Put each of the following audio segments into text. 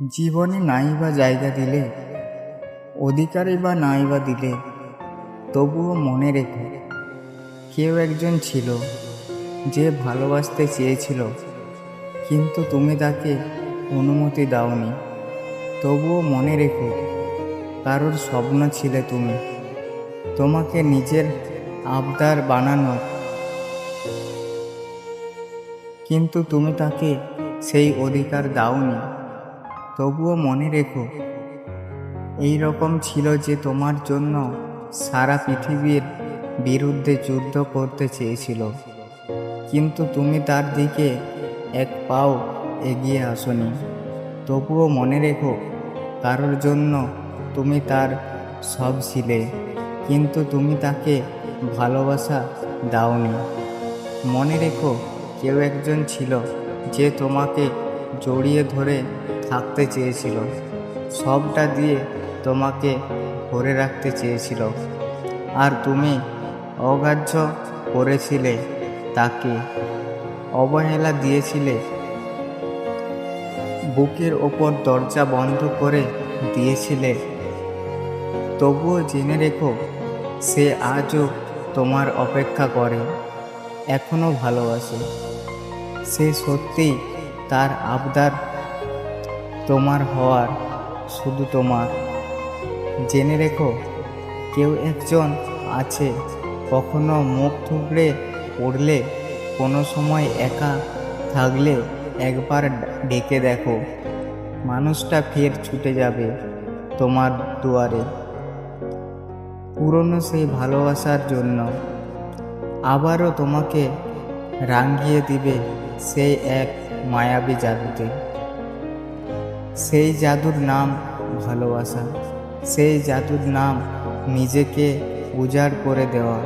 জীবনে নাই বা জায়গা দিলে, অধিকারই বা নাই বা দিলে, তবুও মনে রেখো কেউ একজন ছিল যে ভালোবাসতে চেয়েছিল, কিন্তু তুমি তাকে অনুমতি দাওনি। তবুও মনে রেখো কারোর স্বপ্ন ছিলে তুমি, তোমাকে নিজের আবদার বানানো, কিন্তু তুমি তাকে সেই অধিকার দাওনি। তবুও মনে রেখো এই রকম ছিল যে তোমার জন্য সারা পৃথিবীর বিরুদ্ধে যুদ্ধ করতে চেয়েছিল, কিন্তু তুমি তার দিকে এক পাও এগিয়ে আসনি। তবুও মনে রেখো কারোর জন্য তুমি তার সব ছিলে, কিন্তু তুমি তাকে ভালোবাসা দাওনি। মনে রেখো কেউ একজন ছিল যে তোমাকে জড়িয়ে ধরে থাকতে চেয়েছিল, সবটা দিয়ে তোমাকে ধরে রাখতে চেয়েছিল, আর তুমি অগ্রাহ্য করেছিলে তাকে, অবহেলা দিয়েছিলে, বুকের ওপর দরজা বন্ধ করে দিয়েছিলে। তবুও জেনে রেখো সে আজও তোমার অপেক্ষা করে, এখনো ভালোবাসে। সে সত্যিই তার আবদার তোমার হওয়ার, শুধু তোমার। জেনে রেখো কেউ একজন আছে, কখনো মুখ থুবড়ে পড়লে, কোনো সময় একা থাকলে একবার ডেকে দেখো, মানুষটা ফের ছুটে যাবে তোমার দুয়ারে, পুরনো সেই ভালোবাসার জন্য। আবারও তোমাকে রাঙিয়ে দিবে সেই এক মায়াবী জাদুতে। সেই জাদুর নাম ভালোবাসা, সেই জাদুর নাম নিজেকে উজাড় করে দেওয়া,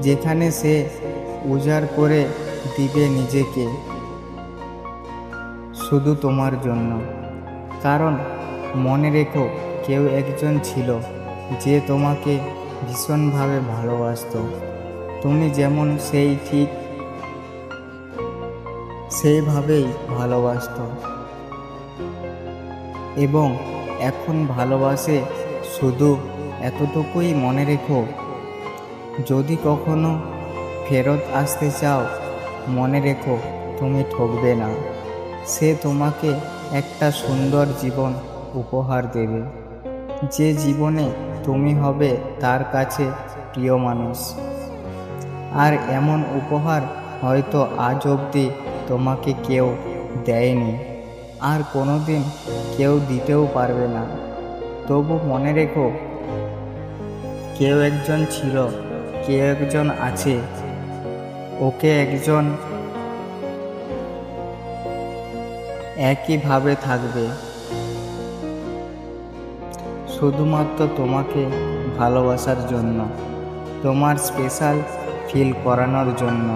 যেখানে সে উজাড় করে দিবে নিজেকে শুধু তোমার জন্য। কারণ মনে রেখো কেউ একজন ছিল যে তোমাকে ভীষণভাবে ভালোবাসতো, তুমি যেমন সেই ঠিক সেইভাবেই ভালোবাসতো, এবং এখন ভালোবাসে। শুধু এতটুকুই মনে রেখো, যদি কখনো ফেরত আসতে চাও, মনে রেখো তুমি ঠকবে না। সে তোমাকে একটা সুন্দর জীবন উপহার দেবে, যে জীবনে তুমি হবে তার কাছে প্রিয় মানুষ। আর এমন উপহার হয়তো আজ অবধি তোমাকে কেউ দেয়নি, আর কোনোদিন কেউ দিতেও পারবে না। তবু মনে রেখো কেউ একজন ছিল, কেউ একজন আছে, ওকে একজন একইভাবে থাকবে, শুধুমাত্র তোমাকে ভালোবাসার জন্য, তোমার স্পেশাল ফিল করানোর জন্য।